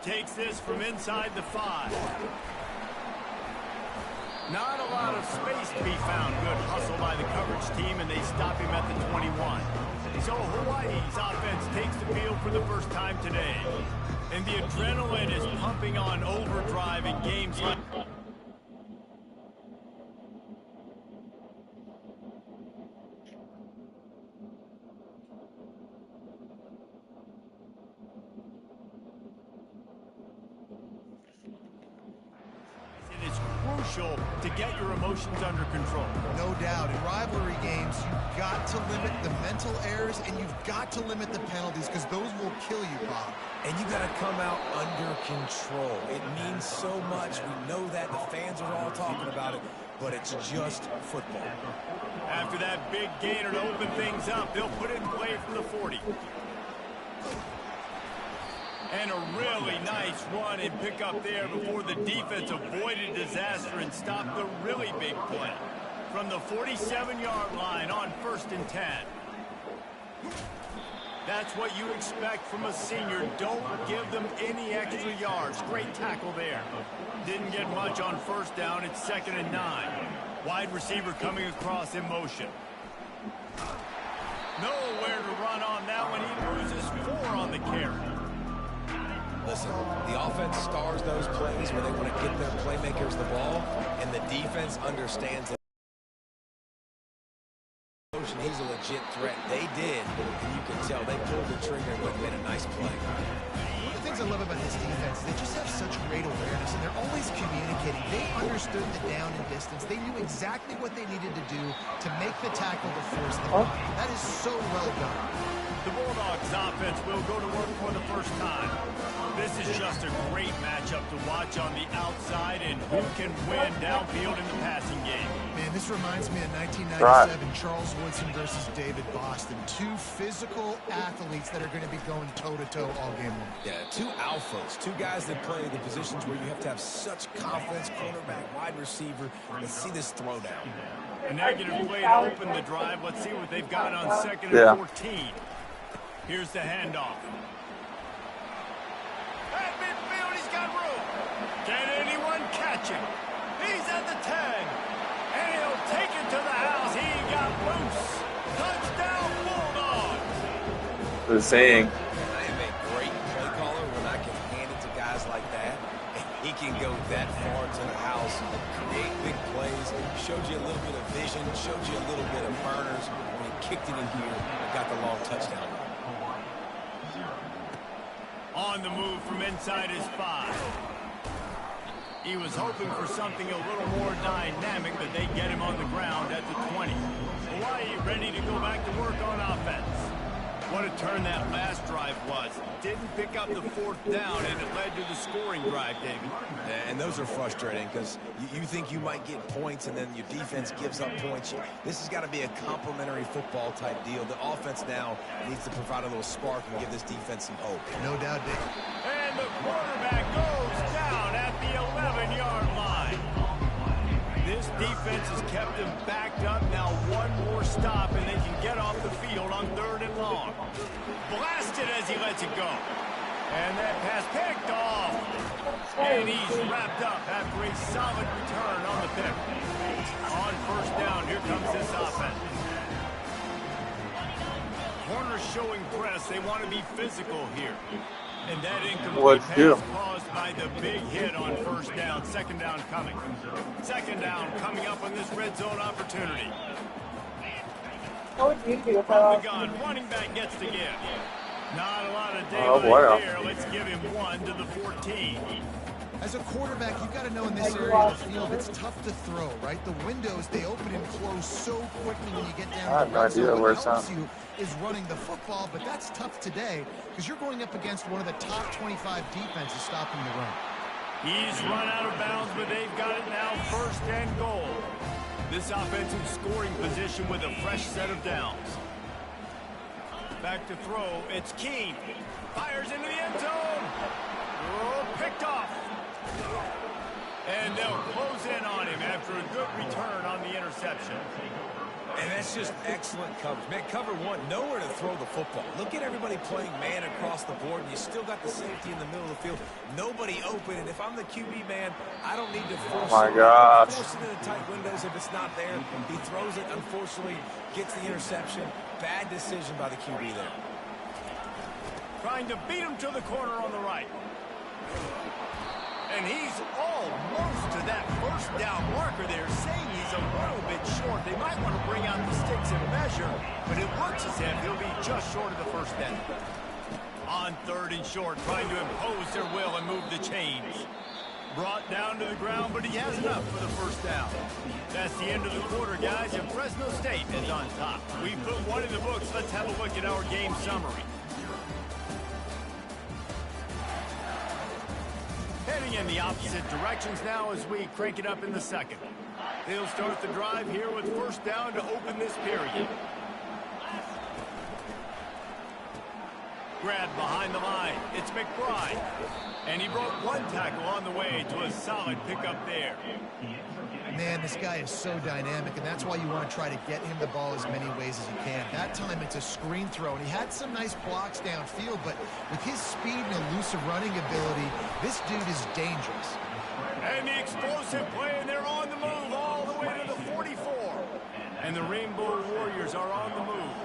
takes this from inside the 5. Not a lot of space to be found. Good hustle by the coverage team, and they stop him at the 21. So Hawaii's offense takes the field for the first time today. And the adrenaline is pumping on overdrive in games like... to get your emotions under control. No doubt. In rivalry games, you've got to limit the mental errors and you've got to limit the penalties because those will kill you, Bob. And you got to come out under control. It means so much. We know that. The fans are all talking about it, but it's just football. After that big gainer to open things up, they'll put it in play from the 40. And a really nice run and pick up there before the defense avoided disaster and stopped the really big play. From the 47-yard line on 1st and 10. That's what you expect from a senior. Don't give them any extra yards. Great tackle there. Didn't get much on 1st down. It's 2nd and 9. Wide receiver coming across in motion. Nowhere to run on that one. He loses 4 on the carry. Listen, the offense stars those plays where they want to get their playmakers the ball, and the defense understands it. He's a legit threat. They did, and you can tell they pulled the trigger and made a nice play. One of the things I love about this defense, they just have such great awareness, and they're always communicating. They understood the down and distance. They knew exactly what they needed to do to make the tackle to force the ball. That is so well done. The Bulldogs offense will go to work for the first time. This is just a great matchup to watch on the outside, and who can win downfield in the passing game. Man, this reminds me of 1997, Charles Woodson versus David Boston. 2 physical athletes that are going to be going toe-to-toe all game long. Yeah, 2 alphas, 2 guys that play the positions where you have to have such confidence, cornerback, wide receiver. Let's see this throwdown. A negative play to open the drive. Let's see what they've got on 2nd and 14. Here's the handoff. At midfield, he's got room. Can anyone catch him? He's at the 10. And he'll take it to the house. He got loose. Touchdown, Bulldogs. The saying. I am a great play caller when I can hand it to guys like that. And he can go that far to the house, create big plays, showed you a little bit of vision, showed you a little bit of burners. When he kicked it in here and got the long touchdown. On the move from inside his 5. He was hoping for something a little more dynamic, but they get him on the ground at the 20. Hawaii ready to go back to work on offense. What a turn that last drive was. Didn't pick up the 4th down, and it led to the scoring drive, David. And those are frustrating because you think you might get points, and then your defense gives up points. This has got to be a complementary football type deal. The offense now needs to provide a little spark and give this defense some hope. No doubt, Dave. And the quarterback goes down at the 11-yard line. This defense has kept him backed up. Now one more stop, and they can get off the field on 3rd and long. Blasted as he lets it go. And that pass picked off. And he's wrapped up after a solid return on the pick. On 1st down, here comes this offense. Corners showing press. They want to be physical here. And that incomplete pass caused by the big hit on 1st down. 2nd down coming. 2nd down coming up on this red zone opportunity. What would you do? From the gun, running back gets to give. Not a lot of daylight here. Let's give him 1 to the 14. As a quarterback, you've got to know in this area of the field, it's tough to throw, right? The windows, they open and close so quickly when you get down. I have no idea where it's at. You is running the football, but that's tough today because you're going up against one of the top 25 defenses stopping the run. He's run out of bounds, but they've got it now 1st and goal. This offensive scoring position with a fresh set of downs. Back to throw, it's Keene. Fires into the end zone. Oh, picked off. And they'll close in on him after a good return on the interception. And that's just excellent coverage. Man, cover one, nowhere to throw the football. Look at everybody playing man across the board, and you still got the safety in the middle of the field. Nobody open, and if I'm the QB man, I don't need to force force it into tight windows if it's not there. He throws it, unfortunately, gets the interception. Bad decision by the QB there. Trying to beat him to the corner on the right. And he's almost to that first down marker there, saying he's a little bit short. They might want to bring out the sticks and measure, but it looks as if he'll be just short of the first down. On 3rd and short, trying to impose their will and move the chains. Brought down to the ground, but he has enough for the first down. That's the end of the quarter, guys, and Fresno State is on top. We put one in the books. Let's have a look at our game summary. Heading in the opposite directions now as we crank it up in the second. They'll start the drive here with first down to open this period. Grab behind the line. It's McBride. And he broke one tackle on the way to a solid pickup there. Man, this guy is so dynamic, and that's why you want to try to get him the ball as many ways as you can. That time it's a screen throw, and he had some nice blocks downfield, but with his speed and elusive running ability, this dude is dangerous. And the explosive play, and they're on the move all the way to the 44. And the Rainbow Warriors are on the move.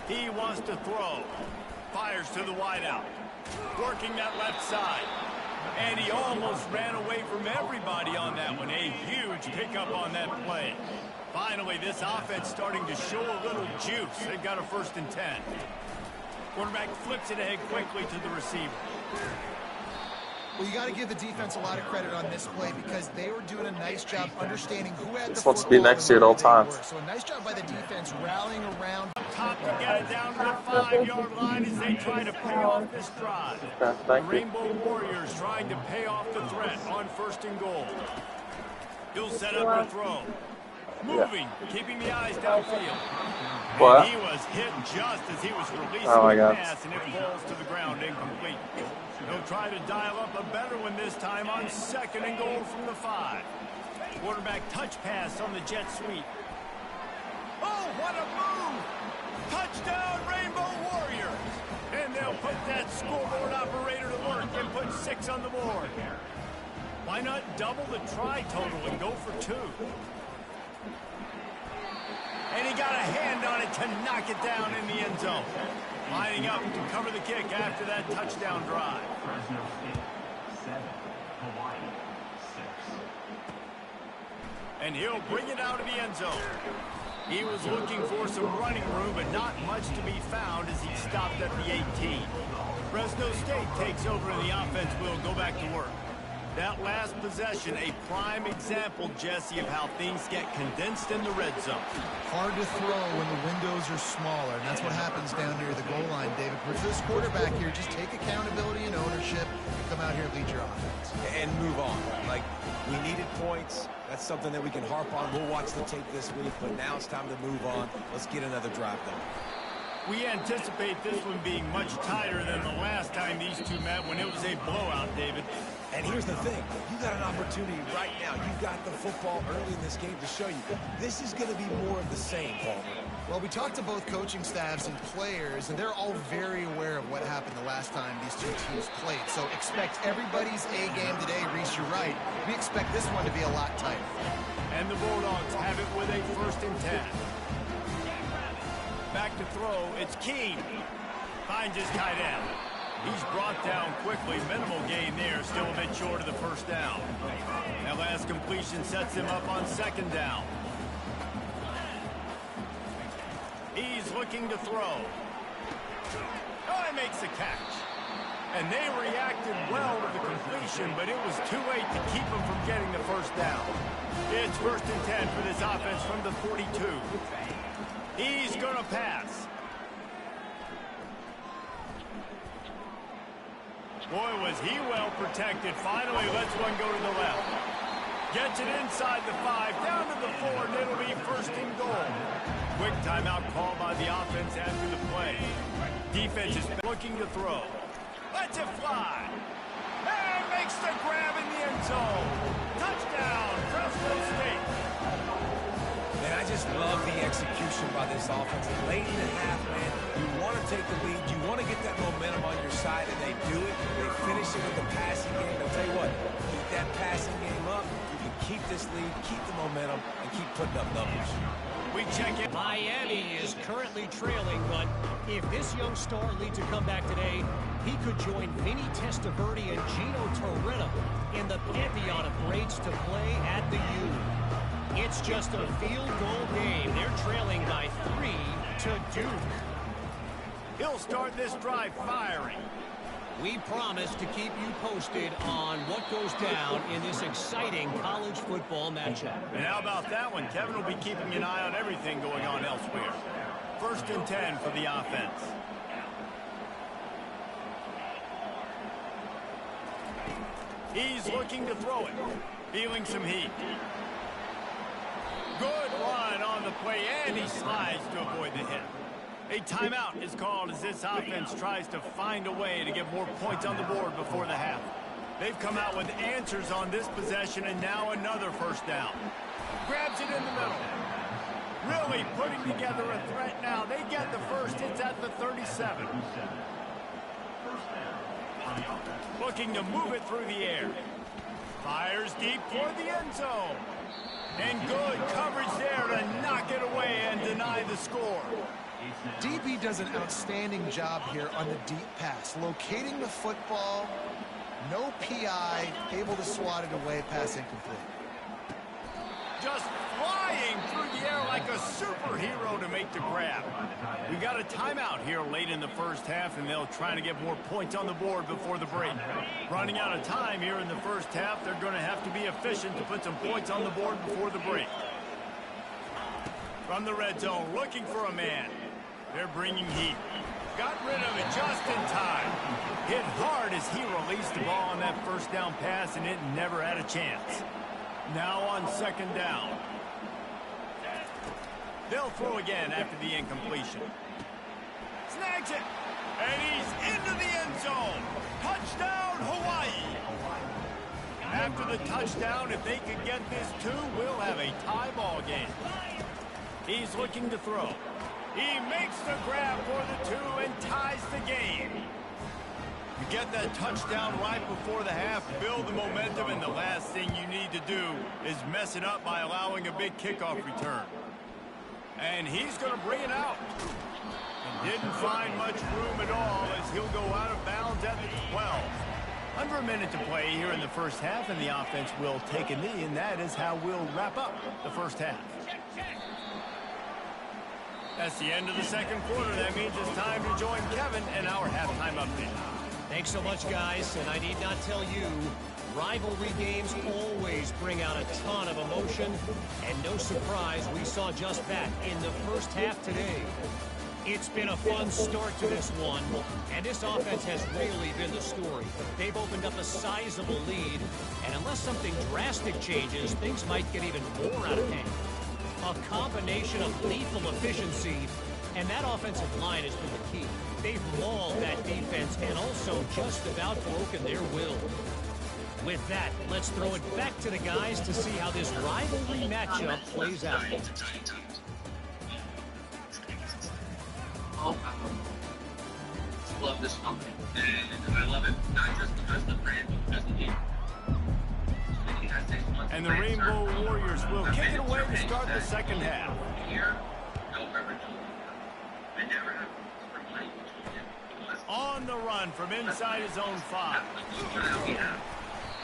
He wants to throw. Fires to the wideout. Working that left side. And he almost ran away from everybody on that one. A huge pickup on that play. Finally, this offense starting to show a little juice. They've got a 1st and 10. Quarterback flips it ahead quickly to the receiver. Well, you got to give the defense a lot of credit on this play because they were doing a nice job understanding who had the football. Supposed to be next year at all times. So a nice job by the defense rallying around. Top to get it down to the 5-yard line as they try to pay off this drive. The Rainbow Warriors trying to pay off the threat on 1st and goal. He'll set up the throw. Moving, keeping the eyes downfield. What? And he was hit just as he was releasing the pass, and it falls to the ground incomplete. He'll try to dial up a better one this time on 2nd and goal from the 5. Quarterback touch pass on the jet sweep. Oh, what a move! Touchdown, Rainbow Warriors! And they'll put that scoreboard operator to work and put 6 on the board. Why not double the try total and go for 2? And he got a hand on it to knock it down in the end zone. Lining up to cover the kick after that touchdown drive. And he'll bring it out of the end zone. He was looking for some running room, but not much to be found as he stopped at the 18. Fresno State takes over and the offense will go back to work. That last possession, a prime example, Jesse, of how things get condensed in the red zone. Hard to throw when the windows are smaller, and that's what happens down near the goal line, David. For this quarterback here, just take accountability and ownership and come out here and lead your offense. And move on. Like, we needed points. That's something that we can harp on. We'll watch the tape this week, but now it's time to move on. Let's get another drive done. We anticipate this one being much tighter than the last time these two met when it was a blowout, David. And here's the thing. You got an opportunity right now. You got the football early in this game to show you. This is going to be more of the same, Palmer. Well, we talked to both coaching staffs and players, and they're all very aware of what happened the last time these two teams played. So expect everybody's A game today. Reese, you're right. We expect this one to be a lot tighter. And the Bulldogs have it with a 1st and 10. Back to throw, it's Keene. Finds his tight end. He's brought down quickly. Minimal gain there, still a bit short of the first down. That last completion sets him up on 2nd down. He's looking to throw. Oh, he makes the catch. And they reacted well to the completion, but it was too late to keep him from getting the first down. It's 1st and 10 for this offense from the 42. He's going to pass. Boy, was he well protected. Finally lets one go to the left. Gets it inside the 5, down to the 4, and it'll be 1st and goal. Quick timeout called by the offense after the play. Defense is looking to throw. Lets it fly. And makes the grab in the end zone. Touchdown, Fresno State. And I just just love the execution by this offense. Late in the half, man, you want to take the lead. You want to get that momentum on your side, and they do it. They finish it with the passing game. I'll tell you what, keep that passing game up. You can keep this lead, keep the momentum, and keep putting up numbers. We check in. Miami is currently trailing, but if this young star leads a comeback today, he could join Vinny Testaverde and Gino Torretta in the pantheon of greats to play at the U. It's just a field goal game. They're trailing by 3 to Duke. He'll start this drive firing. We promise to keep you posted on what goes down in this exciting college football matchup. And how about that one? Kevin will be keeping an eye on everything going on elsewhere. 1st and 10 for the offense. He's looking to throw it. Feeling some heat. Good run on the play, and he slides to avoid the hit. A timeout is called as this offense tries to find a way to get more points on the board before the half. They've come out with answers on this possession, and now another 1st down. Grabs it in the middle. Really putting together a threat now. They get the first. It's at the 37. Looking to move it through the air. Fires deep toward the end zone. And good coverage there to knock it away and deny the score. DB does an outstanding job here on the deep pass. Locating the football, no PI, able to swat it away, pass incomplete. Just flying through the air like a superhero to make the grab. We got a timeout here late in the 1st half, and they'll try to get more points on the board before the break. Running out of time here in the 1st half, they're going to have to be efficient to put some points on the board before the break. From the red zone, looking for a man. They're bringing heat. Got rid of it just in time. Hit hard as he released the ball on that 1st down pass, and it never had a chance. Now on 2nd down. They'll throw again after the incompletion. Snags it. And he's into the end zone. Touchdown, Hawaii. After the touchdown, if they could get this 2, we'll have a tie ball game. He's looking to throw. He makes the grab for the 2 and ties the game. You get that touchdown right before the half, build the momentum, and the last thing you need to do is mess it up by allowing a big kickoff return. And he's going to bring it out. And didn't find much room at all as he'll go out of bounds at the 12. Under a minute to play here in the 1st half, and the offense will take a knee, and that is how we'll wrap up the 1st half. That's the end of the 2nd quarter. That means it's time to join Kevin in our halftime update. Thanks so much, guys, and I need not tell you, rivalry games always bring out a ton of emotion, and no surprise, we saw just that in the 1st half today. It's been a fun start to this one, and this offense has really been the story. They've opened up a sizable lead, and unless something drastic changes, things might get even more out of hand. A combination of lethal efficiency, and that offensive line has been the key. They've mauled that defense and also just about broken their will. With that, let's throw it back to the guys to see how this rivalry matchup plays out. Love this company, and I love it not just because the brand, because the game. And the Rainbow Warriors will kick it away to start the 2nd half. On the run from inside his own 5.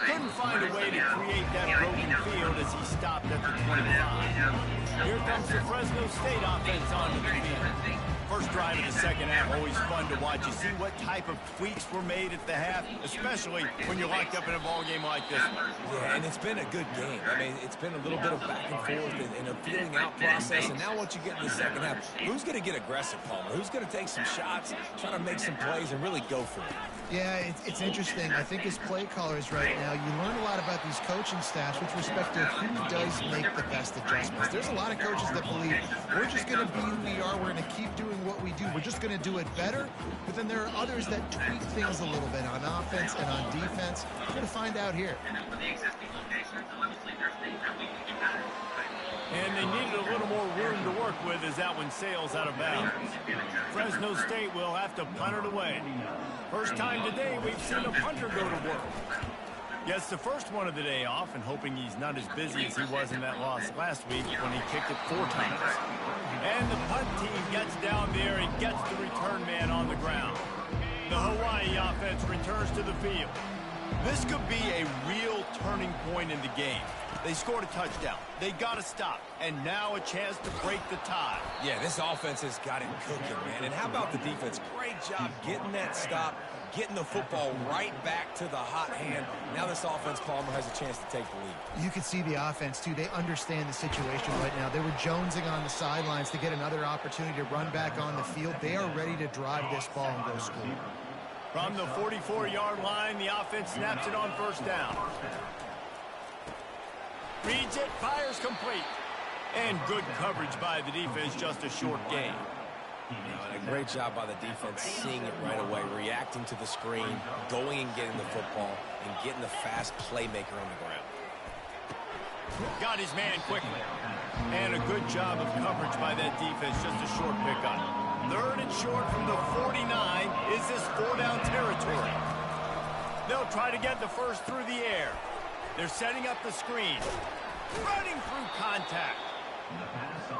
Couldn't find a way to create that broken field as he stopped at the 25. Here comes the Fresno State offense onto the field. First drive of the 2nd half, always fun to watch. You see what type of tweaks were made at the half, especially when you're locked up in a ball game like this one. Yeah, and it's been a good game. I mean, it's been a little bit of back and forth and a feeling out process. And now once you get in the 2nd half, who's going to get aggressive, Palmer? Who's going to take some shots, try to make some plays, and really go for it? Yeah, it's interesting. I think as play callers right now, you learn a lot about these coaching staffs with respect to who does make the best adjustments. There's a lot of coaches that believe we're just going to be who we are. We're going to keep doing what we do. We're just going to do it better. But then there are others that tweak things a little bit on offense and on defense. We're going to find out here. And they needed a little more room to work with as that one sails out of bounds. Fresno State will have to punt it away. First time today we've seen a punter go to work. Gets the first one of the day off and hoping he's not as busy as he was in that loss last week when he kicked it 4 times. And the punt team gets down there and gets the return man on the ground. The Hawaii offense returns to the field. This could be a real turning point in the game. They scored a touchdown. They got to stop. And now a chance to break the tie. Yeah, this offense has got it cooking, man. And how about the defense? Great job getting that stop, getting the football right back to the hot hand. Now this offense, Palmer, has a chance to take the lead. You can see the offense, too. They understand the situation right now. They were jonesing on the sidelines to get another opportunity to run back on the field. They are ready to drive this ball and go score. From the 44-yard line, the offense snaps it on first down. Reads it, fires complete. And good coverage by the defense, just a short gain. And a great job by the defense seeing it right away, reacting to the screen, going and getting the football, and getting the fast playmaker on the ground. Got his man quickly. And a good job of coverage by that defense, just a short pickup. 3rd and short from the 49. Is this 4-down territory? They'll try to get the first through the air. They're setting up the screen. Running through contact.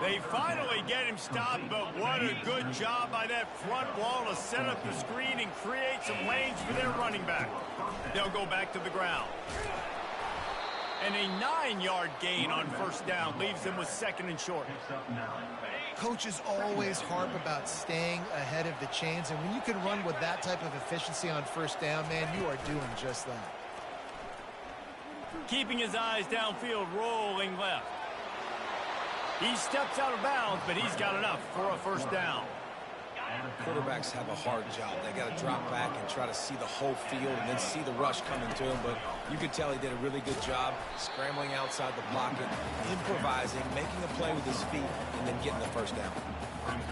They finally get him stopped, but what a good job by that front wall to set up the screen and create some lanes for their running back. They'll go back to the ground. And a 9-yard gain on first down leaves them with 2nd and short. Coaches always harp about staying ahead of the chains, and when you can run with that type of efficiency on first down, man, you are doing just that. Keeping his eyes downfield, rolling left. He steps out of bounds, but he's got enough for a first down. Quarterbacks have a hard job. They got to drop back and try to see the whole field and then see the rush coming to him. But you could tell he did a really good job scrambling outside the pocket, improvising, making a play with his feet, and then getting the first down.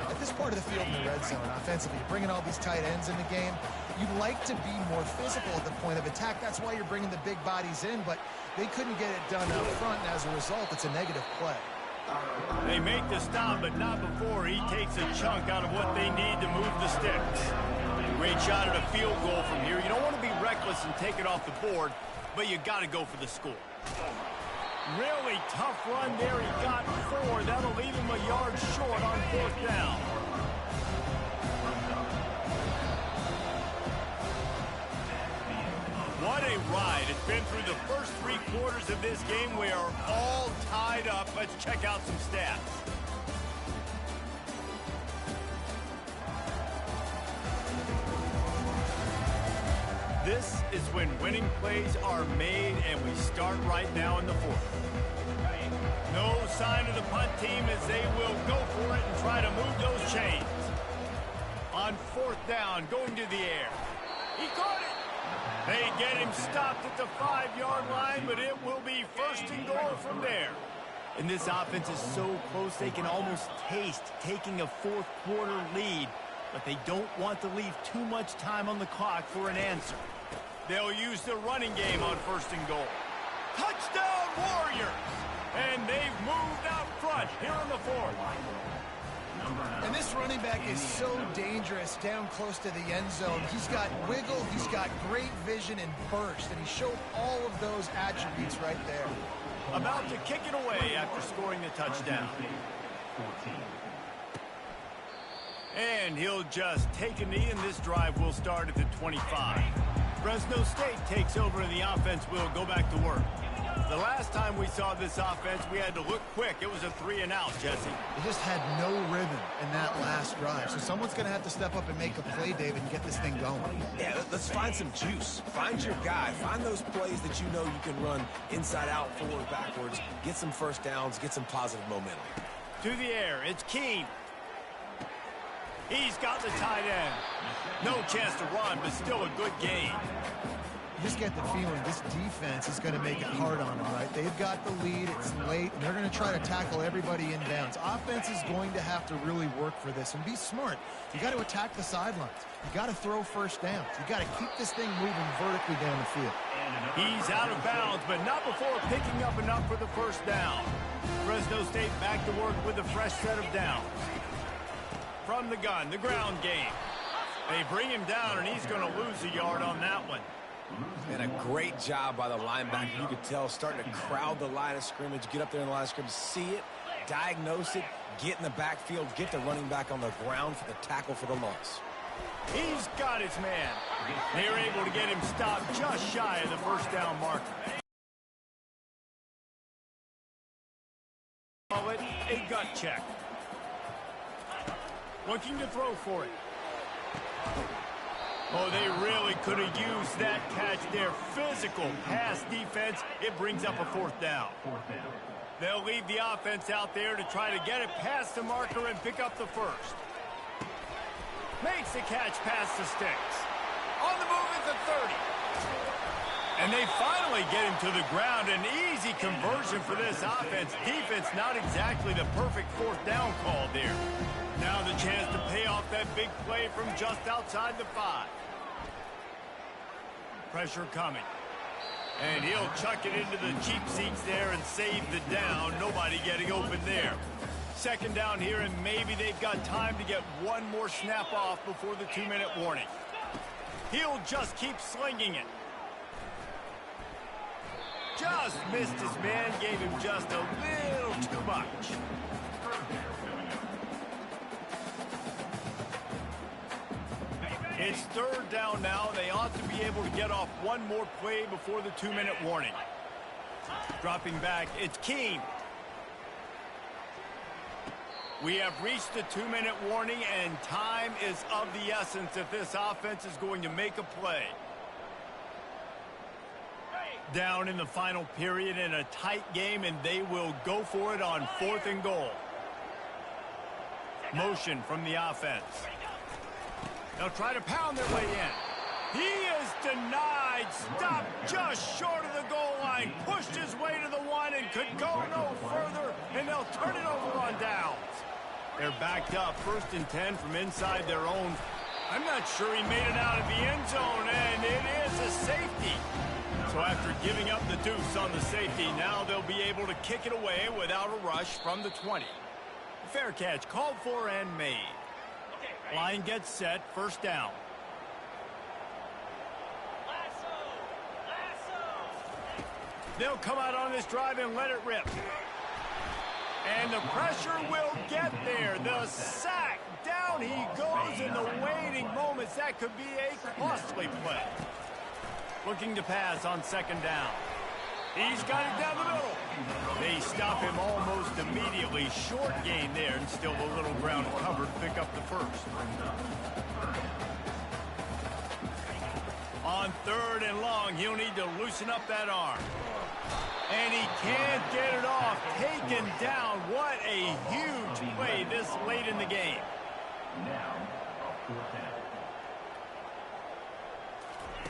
At this part of the field in the red zone, offensively, you're bringing all these tight ends in the game. You'd like to be more physical at the point of attack. That's why you're bringing the big bodies in, but they couldn't get it done up front, and as a result, it's a negative play. They make the stop, but not before he takes a chunk out of what they need to move the sticks. Great shot at a field goal from here. You don't want to be reckless and take it off the board, but you got to go for the score. Really tough run there. He got 4. That'll leave him a yard short on 4th down. What a ride. It's been through the first 3 quarters of this game. We are all tied up. Let's check out some stats. This is when winning plays are made, and we start right now in the 4th. No sign of the punt team as they will go for it and try to move those chains. On 4th down, going to the air. He caught it. They get him stopped at the 5-yard line, but it will be 1st and goal from there. And this offense is so close they can almost taste taking a 4th quarter lead, but they don't want to leave too much time on the clock for an answer. They'll use the running game on 1st and goal. Touchdown Warriors! And they've moved out front here in the 4th. And this running back is so dangerous down close to the end zone. He's got wiggle, he's got great vision and burst, and he showed all of those attributes right there. About to kick it away after scoring the touchdown. And he'll just take a knee, and this drive will start at the 25. Fresno State takes over, and the offense will go back to work. The last time we saw this offense, we had to look quick. It was a 3-and-out, Jesse. They just had no rhythm in that last drive. So someone's going to have to step up and make a play, David, and get this thing going. Yeah, let's find some juice. Find your guy. Find those plays that you know you can run inside out, forward, backwards. Get some first downs. Get some positive momentum. To the air. It's Keene. He's got the tight end. No chance to run, but still a good gain. You just get the feeling this defense is going to make it hard on them, right? They've got the lead. It's late, and they're going to try to tackle everybody inbounds. Offense is going to have to really work for this and be smart. You got to attack the sidelines. You got to throw first downs. You got to keep this thing moving vertically down the field. He's out of bounds, but not before picking up enough for the first down. Fresno State back to work with a fresh set of downs. From the gun, the ground game. They bring him down, and he's going to lose a yard on that one. And a great job by the linebacker. You could tell starting to crowd the line of scrimmage, get up there in the line of scrimmage, see it, diagnose it, get in the backfield, get the running back on the ground for the tackle for the loss. He's got his man. They're able to get him stopped just shy of the first down marker. Call it a gut check. Looking to throw for it. Oh, they really could have used that catch there. Physical pass defense. It brings up a fourth down. They'll leave the offense out there to try to get it past the marker and pick up the first. Makes the catch past the sticks. On the move at the 30. And they finally get him to the ground. An easy conversion for this offense. Defense not exactly the perfect fourth down call there. Now the chance to pay off that big play from just outside the 5. Pressure coming. And he'll chuck it into the cheap seats there and save the down. Nobody getting open there. Second down here, and maybe they've got time to get one more snap off before the 2-minute warning. He'll just keep slinging it. Just missed his man, gave him just a little too much. It's third down now. They ought to be able to get off one more play before the 2-minute warning. Dropping back, it's Keene. We have reached the 2-minute warning, and time is of the essence if this offense is going to make a play. Down in the final period in a tight game, and they will go for it on 4th and goal. Motion from the offense. They'll try to pound their way in. He is denied. Stopped just short of the goal line. Pushed his way to the 1 and could go no further, and they'll turn it over on downs. They're backed up, 1st and 10 from inside their own. I'm not sure he made it out of the end zone, and it is a safety. So after giving up the deuce on the safety, now they'll be able to kick it away without a rush from the 20. Fair catch called for and made. Line gets set, first down. They'll come out on this drive and let it rip. And the pressure will get there. The sack. Down he goes in the waiting moments. That could be a costly play. Looking to pass on second down. He's got it down the middle. They stop him almost immediately. Short gain there, and still a little ground covered to pick up the first. On 3rd and long, he'll need to loosen up that arm. And he can't get it off. Taken down. What a huge play this late in the game.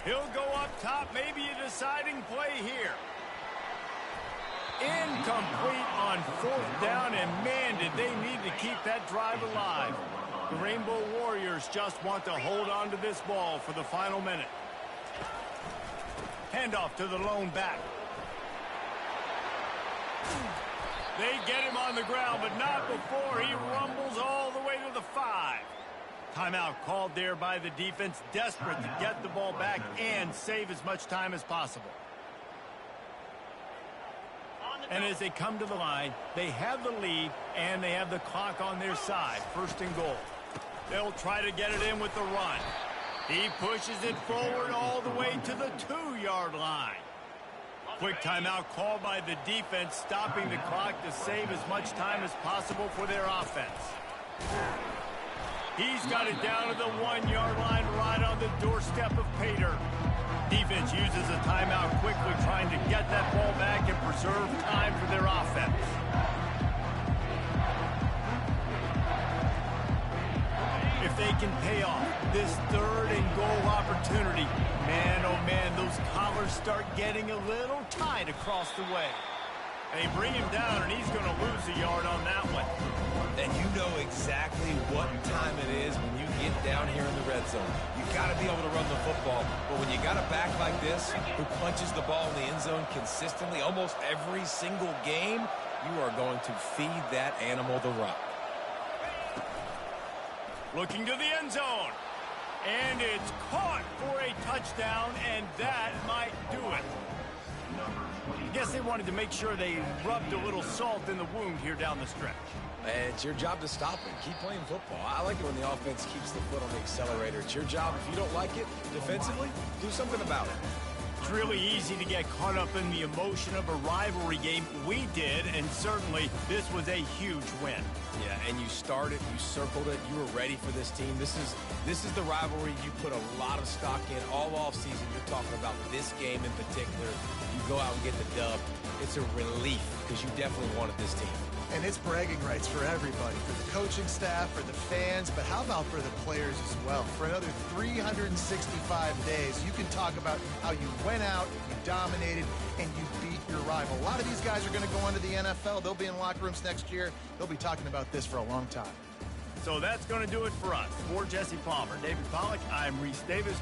He'll go up top. Maybe a deciding play here. Incomplete on 4th down, and man, did they need to keep that drive alive. The Rainbow Warriors just want to hold on to this ball for the final minute. Handoff to the lone back. They get him on the ground, but not before he rumbles all the way to the 5. Timeout called there by the defense, desperate to get the ball back and save as much time as possible. And as they come to the line, they have the lead and they have the clock on their side. 1st and goal. They'll try to get it in with the run. He pushes it forward all the way to the 2-yard line. Quick timeout called by the defense, stopping the clock to save as much time as possible for their offense. He's got it down to the 1-yard line right on the doorstep of Pater. Defense uses a timeout quickly, trying to get that ball back and preserve time for their offense. If they can pay off this 3rd and goal opportunity. Man, oh man, those collars start getting a little tight across the way. They bring him down, and he's going to lose a yard on that one. And you know exactly what time it is when you get down here in the red zone. You got to be able to run the football, but when you got a back like this who punches the ball in the end zone consistently almost every single game, you are going to feed that animal the rock. Looking to the end zone. And it's caught for a touchdown, and that might do it. I guess they wanted to make sure they rubbed a little salt in the wound here down the stretch. And it's your job to stop it. Keep playing football. I like it when the offense keeps the foot on the accelerator. It's your job. If you don't like it defensively, do something about it. It's really easy to get caught up in the emotion of a rivalry game. We did, and certainly this was a huge win. Yeah, and you started, you circled it, you were ready for this team. This is the rivalry you put a lot of stock in all offseason. You're talking about this game in particular. You go out and get the dub. It's a relief because you definitely wanted this team. And it's bragging rights for everybody, for the coaching staff, for the fans, but how about for the players as well? For another 365 days, you can talk about how you went out, you dominated, and you beat your rival. A lot of these guys are going to go on to the NFL. They'll be in locker rooms next year. They'll be talking about this for a long time. So that's going to do it for us. For Jesse Palmer, David Pollack, I'm Reese Davis.